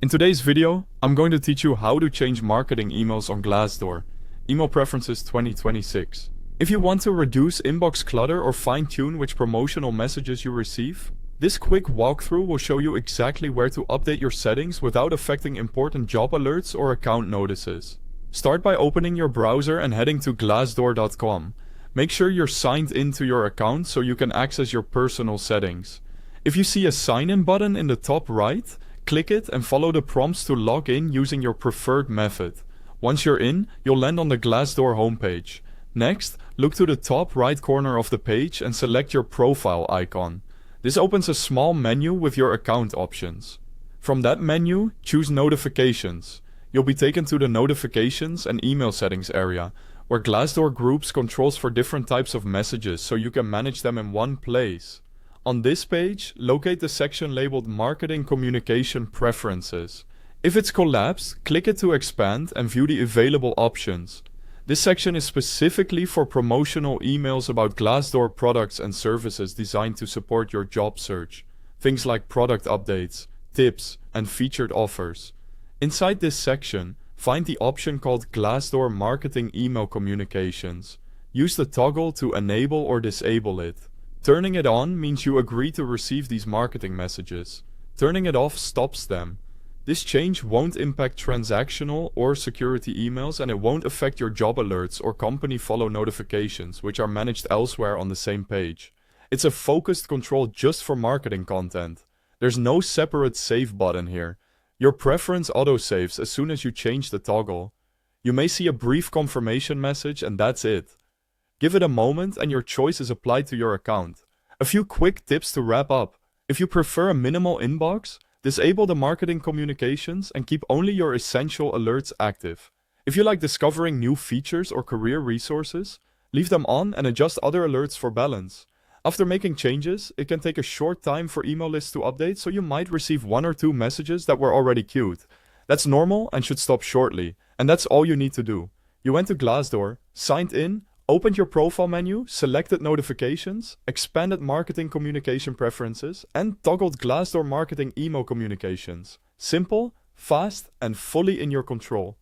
In today's video, I'm going to teach you how to change marketing emails on Glassdoor, Email Preferences 2026. If you want to reduce inbox clutter or fine-tune which promotional messages you receive, this quick walkthrough will show you exactly where to update your settings without affecting important job alerts or account notices. Start by opening your browser and heading to glassdoor.com. Make sure you're signed into your account so you can access your personal settings. If you see a sign-in button in the top right, click it and follow the prompts to log in using your preferred method. Once you're in, you'll land on the Glassdoor homepage. Next, look to the top right corner of the page and select your profile icon. This opens a small menu with your account options. From that menu, choose Notifications. You'll be taken to the Notifications and Email Settings area, where Glassdoor groups controls for different types of messages so you can manage them in one place. On this page, locate the section labeled Marketing Communication Preferences. If it's collapsed, click it to expand and view the available options. This section is specifically for promotional emails about Glassdoor products and services designed to support your job search. Things like product updates, tips, and featured offers. Inside this section, find the option called Glassdoor Marketing Email Communications. Use the toggle to enable or disable it. Turning it on means you agree to receive these marketing messages. Turning it off stops them. This change won't impact transactional or security emails, and it won't affect your job alerts or company follow notifications, which are managed elsewhere on the same page. It's a focused control just for marketing content. There's no separate save button here. Your preference autosaves as soon as you change the toggle. You may see a brief confirmation message and that's it. Give it a moment and your choice is applied to your account. A few quick tips to wrap up. If you prefer a minimal inbox, disable the marketing communications and keep only your essential alerts active. If you like discovering new features or career resources, leave them on and adjust other alerts for balance. After making changes, it can take a short time for email lists to update, so you might receive 1 or 2 messages that were already queued. That's normal and should stop shortly, and that's all you need to do. You went to Glassdoor, signed in, opened your profile menu, selected notifications, expanded marketing communication preferences, and toggled Glassdoor marketing email communications. Simple, fast, and fully in your control.